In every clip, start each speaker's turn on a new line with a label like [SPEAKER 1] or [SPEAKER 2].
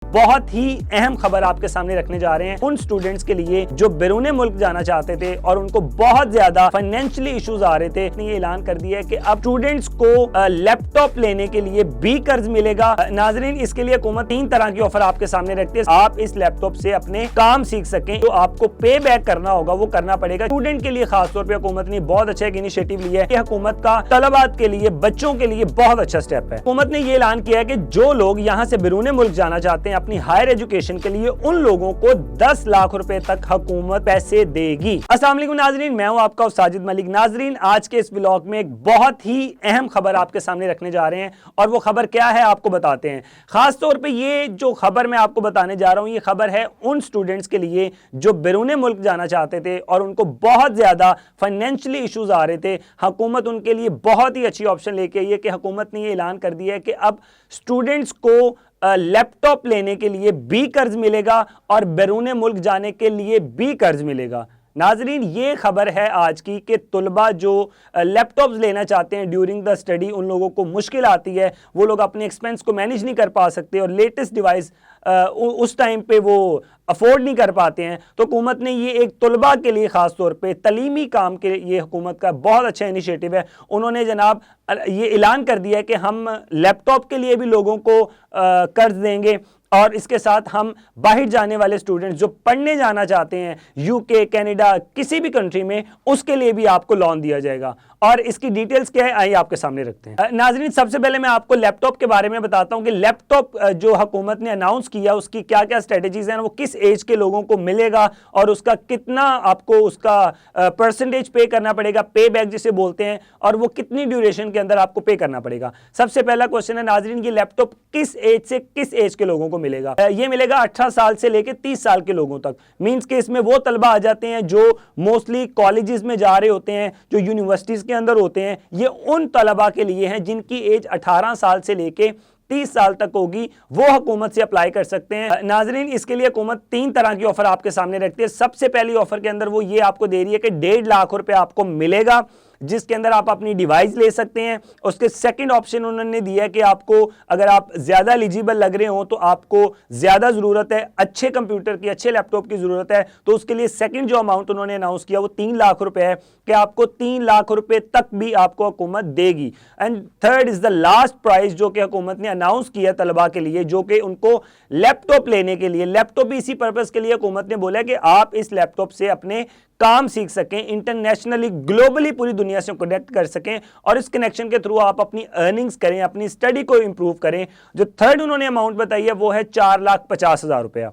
[SPEAKER 1] बहुत ही अहम खबर आपके सामने रखने जा रहे हैं उन स्टूडेंट्स के लिए जो बैरूने मुल्क जाना चाहते थे और उनको बहुत ज्यादा फाइनेंशियली इश्यूज आ रहे थे। ये ऐलान कर दिया है कि अब स्टूडेंट्स को लैपटॉप लेने के लिए भी कर्ज मिलेगा। नाजरीन, इसके लिए हुकूमत 3 तरह की ऑफर आपके सामने रखती है। आप इस लैपटॉप से अपने काम सीख सकें, तो आपको पे बैक करना होगा वो करना पड़ेगा। स्टूडेंट के लिए खासतौर पर हुकूमत ने बहुत अच्छा एक इनिशिएटिव लिया है। हुकूमत का तलबात के लिए, बच्चों के लिए बहुत अच्छा स्टेप है। हुकूमत ने ये ऐलान किया है कि जो लोग यहाँ से बैरूने मुल्क जाना चाहते हैं अपनी हायर एजुकेशन के लिए, उन लोगों को 10 लाख रुपए तक हुकूमत पैसे देगी। अस्सलाम वालेकुम नाजरीन, मैं हूं आपका साजिद मलिक। नाजरीन, आज के इस व्लॉग में एक बहुत ही अहम खबर आपके सामने रखने जा रहे हैं और वो खबर क्या है आपको बताते हैं। खास तौर पे ये जो खबर मैं आपको बताने जा रहा हूं, ये खबर है उन स्टूडेंट्स के लिए जो बैरूने मुल्क जाना चाहते थे और उनको बहुत ज्यादा फाइनेंशियली इश्यूज आ रहे थे। हुकूमत उनके लिए बहुत ही अच्छी ऑप्शन लेके आई है कि हुकूमत ने ये ऐलान कर दिया है कि अब स्टूडेंट्स को लैपटॉप लेने के लिए भी कर्ज मिलेगा और बैरूने मुल्क जाने के लिए भी कर्ज मिलेगा। नाजरीन, ये खबर है आज की कि तुलबा जो लैपटॉप्स लेना चाहते हैं ड्यूरिंग द स्टडी, उन लोगों को मुश्किल आती है, वो लोग अपने एक्सपेंस को मैनेज नहीं कर पा सकते और लेटेस्ट डिवाइस उस टाइम पे वो अफोर्ड नहीं कर पाते हैं। तो हुकूमत ने ये एक तुलबा के लिए खास तौर पे तलीमी काम के ये हुकूमत का बहुत अच्छा इनिशिएटिव है। उन्होंने जनाब ये ऐलान कर दिया है कि हम लैपटॉप के लिए भी लोगों को कर्ज देंगे और इसके साथ हम बाहर जाने वाले स्टूडेंट्स जो पढ़ने जाना चाहते हैं यूके, कनाडा, किसी भी कंट्री में, उसके लिए भी आपको लोन दिया जाएगा। और इसकी डिटेल्स क्या है आइए आपके सामने रखते हैं। नाज़रीन, सबसे पहले मैं आपको लैपटॉप के बारे में बताता हूं कि लैपटॉप जो हुकूमत ने अनाउंस किया उसकी क्या क्या स्ट्रेटजीज हैं, वो किस एज के लोगों को मिलेगा और उसका कितना आपको उसका परसेंटेज पे करना पड़ेगा, पे बैक जिसे बोलते हैं, और वो कितनी ड्यूरेशन के अंदर आपको पे करना पड़ेगा। सबसे पहला क्वेश्चन है नाज़रीन, ये लैपटॉप किस एज से किस एज के लोगों को मिलेगा? ये मिलेगा 18 साल से लेकर 30 साल के लोगों तक। मींस के इसमें वो तलबा आ जाते हैं जो मोस्टली कॉलेजेस में जा रहे होते हैं, जो यूनिवर्सिटीज के अंदर होते हैं। ये उन तलबा के लिए हैं जिनकी एज 18 साल से लेके 30 साल तक होगी, वो हुकूमत से अप्लाई कर सकते हैं। नाजरीन, इसके लिए हुकूमत 3 तरह की ऑफर आपके सामने रखती है। सबसे पहली ऑफर के अंदर वो ये आपको दे रही है कि 1.5 लाख रुपए आपको मिलेगा, जिसके अंदर आप अपनी डिवाइस ले सकते हैं। उसके सेकंड ऑप्शन उन्होंने दिया है कि आपको अगर आप ज्यादा एलिजिबल लग रहे हो, तो आपको ज्यादा जरूरत है अच्छे कंप्यूटर की, अच्छे लैपटॉप की जरूरत है, तो उसके लिए सेकंड जो अमाउंट उन्होंने अनाउंस किया वो 3 लाख रुपए है कि आपको 3 लाख रुपए तक भी आपको हुकूमत देगी। And third is the last price जो कि हुकूमत ने अनाउंस किया तलबा के लिए, जो कि उनको लैपटॉप लेने के लिए, लैपटॉप भी इसी पर्पज के लिए हुकूमत ने बोला कि आप इस लैपटॉप से अपने काम सीख सकें, इंटरनेशनली, ग्लोबली पूरी दुनिया से कनेक्ट कर सकें और इस कनेक्शन के थ्रू आप अपनी अर्निंग्स करें, अपनी स्टडी को इंप्रूव करें। जो थर्ड उन्होंने अमाउंट बताई है वो है 4,50,000 रुपया।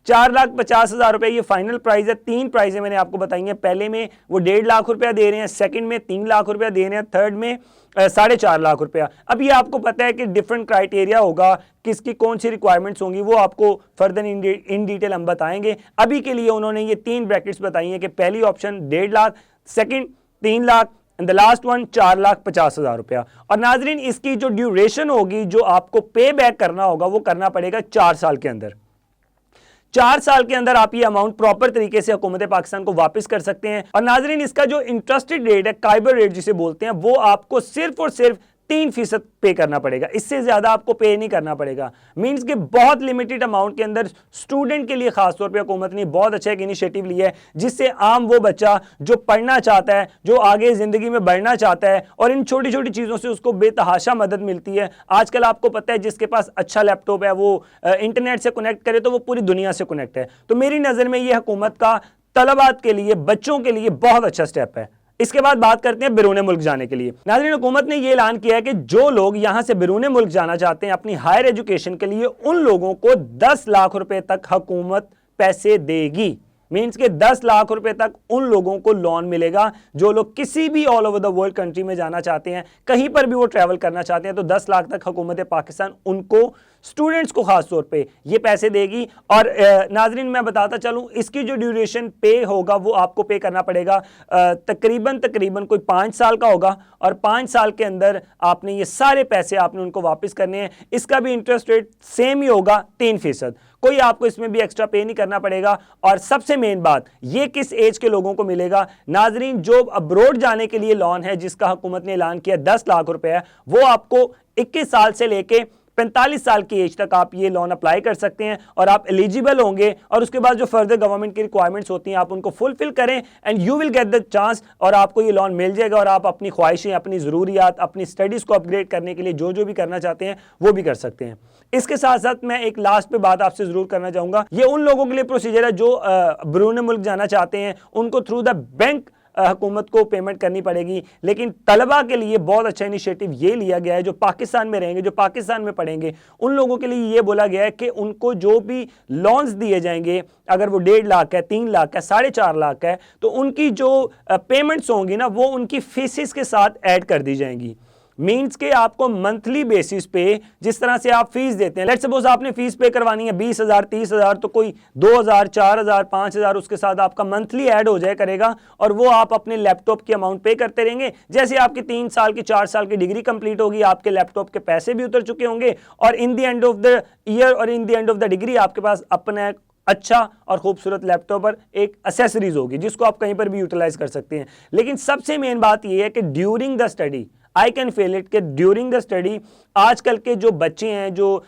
[SPEAKER 1] 4,50,000 रुपए ये फाइनल प्राइस है। 3 प्राइजें मैंने आपको बताई हैं। पहले में वो 1.5 लाख रुपया दे रहे हैं, सेकंड में 3 लाख रुपया दे रहे हैं, थर्ड में 4.5 लाख रुपया। अब ये आपको पता है कि डिफरेंट क्राइटेरिया होगा, किसकी कौन सी रिक्वायरमेंट्स होंगी, वो आपको फर्दर इन डिटेल हम बताएंगे। अभी के लिए उन्होंने ये 3 ब्रैकेट्स बताई हैं कि पहली option 1.5 lakh, second 3 lakh and the last one 4,50,000 रुपया। और नाजरीन, इसकी जो ड्यूरेशन होगी, जो आपको पे बैक करना होगा, वो करना पड़ेगा 4 साल के अंदर। 4 साल के अंदर आप ये अमाउंट प्रॉपर तरीके से हुकूमत पाकिस्तान को वापस कर सकते हैं। और नाजरीन, इसका जो इंटरेस्टेड रेट है, काइबर रेट जिसे बोलते हैं, वो आपको सिर्फ और सिर्फ 3% पे करना पड़ेगा, इससे ज्यादा आपको पे नहीं करना पड़ेगा। मींस कि बहुत लिमिटेड अमाउंट के अंदर स्टूडेंट के लिए खासतौर पे हुकूमत ने बहुत अच्छा एक इनिशिएटिव लिया है, जिससे आम वो बच्चा जो पढ़ना चाहता है, जो आगे जिंदगी में बढ़ना चाहता है और इन छोटी छोटी चीजों से उसको बेतहाशा मदद मिलती है। आजकल आपको पता है जिसके पास अच्छा लैपटॉप है वो इंटरनेट से कनेक्ट करे तो वो पूरी दुनिया से कनेक्ट है। तो मेरी नजर में ये हुकूमत का तलबात के लिए, बच्चों के लिए बहुत अच्छा स्टेप है। इसके बाद बात करते हैं बैरूने मुल्क जाने के लिए। नाज़रीन, हुकूमत ने यह ऐलान किया है कि जो लोग यहां से बैरूने मुल्क जाना चाहते हैं अपनी हायर एजुकेशन के लिए, उन लोगों को 10 लाख रुपए तक हुकूमत पैसे देगी। मीन्स के 10 लाख रुपए तक उन लोगों को लोन मिलेगा जो लोग किसी भी all over the world country में जाना चाहते हैं, कहीं पर भी वो ट्रैवल करना चाहते हैं, तो 10 लाख तक हुकूमत पाकिस्तान उनको, स्टूडेंट्स को खास तौर पे ये पैसे देगी। और नाजरीन, मैं बताता चलूं, इसकी जो ड्यूरेशन पे होगा वो आपको पे करना पड़ेगा तकरीबन कोई 5 साल का होगा और 5 साल के अंदर आपने ये सारे पैसे आपने उनको वापस करने हैं। इसका भी इंटरेस्ट रेट सेम ही होगा, 3%। कोई आपको इसमें भी एक्स्ट्रा पे नहीं करना पड़ेगा। और सबसे मेन बात, ये किस एज के लोगों को मिलेगा? नाजरीन, जो अब्रोड जाने के लिए लोन है जिसका हुकूमत ने ऐलान किया 10 लाख रुपए है, वो आपको 21 साल से लेके 45 साल की एज तक आप ये लोन अप्लाई कर सकते हैं और आप एलिजिबल होंगे। और उसके बाद जो फर्दर गवर्नमेंट की रिक्वायरमेंट्स होती हैं आप उनको फुलफिल करें and you will get the chance, और आपको ये लोन मिल जाएगा और आप अपनी ख्वाहिशें, अपनी ज़रूरियात, अपनी स्टडीज़ को अपग्रेड करने के लिए जो जो भी करना चाहते हैं वो भी कर सकते हैं। इसके साथ साथ मैं एक लास्ट पे बात आपसे जरूर करना चाहूंगा, ये उन लोगों के लिए प्रोसीजर है जो बैरून मुल्क जाना चाहते हैं, उनको थ्रू द बैंक हुकूमत को पेमेंट करनी पड़ेगी। लेकिन तलबा के लिए बहुत अच्छा इनिशिएटिव ये लिया गया है, जो पाकिस्तान में रहेंगे, जो पाकिस्तान में पढ़ेंगे, उन लोगों के लिए ये बोला गया है कि उनको जो भी लोन्स दिए जाएंगे, अगर वो 1.5 लाख है, 3 लाख है, 4.5 लाख है, तो उनकी जो पेमेंट्स होंगी ना वो उनकी फीसिस के साथ ऐड कर दी जाएंगी। मीन्स के आपको मंथली बेसिस पे जिस तरह से आप फीस देते हैं, लेट्स सपोज आपने फीस पे करवानी है 20,000 30,000, तो कोई 2,000 4,000 5,000 उसके साथ आपका मंथली ऐड हो जाए करेगा और वो आप अपने लैपटॉप की अमाउंट पे करते रहेंगे। जैसे आपकी 3 साल की 4 साल की डिग्री कंप्लीट होगी, आपके लैपटॉप के पैसे भी उतर चुके होंगे और in the end of the year और in the end of the degree आपके पास अपना अच्छा और खूबसूरत लैपटॉप पर एक एसेसरीज होगी जिसको आप कहीं पर भी यूटिलाइज कर सकते हैं। लेकिन सबसे मेन बात यह है कि during the study I can feel it, के ड्यूरिंग द स्टडी आजकल के जो बच्चे हैं, जो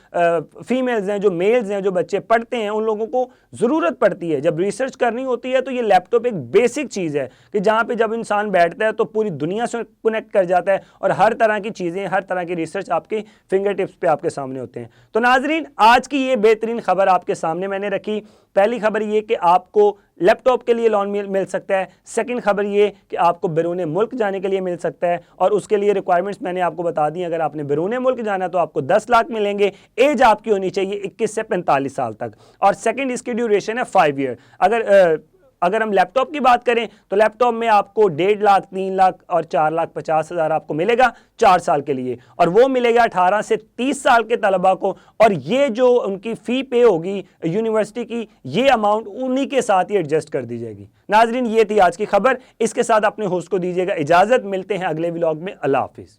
[SPEAKER 1] फीमेल्स हैं, जो मेल्स हैं, जो बच्चे पढ़ते हैं, उन लोगों को ज़रूरत पड़ती है जब रिसर्च करनी होती है, तो ये लैपटॉप एक बेसिक चीज़ है कि जहाँ पे जब इंसान बैठता है तो पूरी दुनिया से कनेक्ट कर जाता है और हर तरह की चीज़ें, हर तरह की रिसर्च आपके फिंगर टिप्स पे आपके सामने होते हैं। तो नाजरीन, आज की ये बेहतरीन खबर आपके सामने मैंने रखी। पहली खबर ये कि आपको लैपटॉप के लिए लोन मिल सकता है। सेकंड खबर ये कि आपको बैरून मुल्क जाने के लिए मिल सकता है और उसके लिए रिक्वायरमेंट्स मैंने आपको बता दी। अगर आपने बैरून मुल्क जाना तो आपको 10 लाख मिलेंगे। एज आपकी होनी चाहिए 21 से 45 साल तक और सेकंड इसकी ड्यूरेशन है 5 ईयर। अगर हम लैपटॉप की बात करें तो लैपटॉप में आपको 1.5 लाख 3 लाख और 4,50,000 आपको मिलेगा 4 साल के लिए, और वो मिलेगा 18 से 30 साल के तलबा को। और ये जो उनकी फ़ी पे होगी यूनिवर्सिटी की, ये अमाउंट उन्हीं के साथ ही एडजस्ट कर दी जाएगी। नाजरीन, ये थी आज की खबर। इसके साथ अपने होस्ट को दीजिएगा इजाज़त। मिलते हैं अगले व्लॉग में। अल्लाह हाफिज़।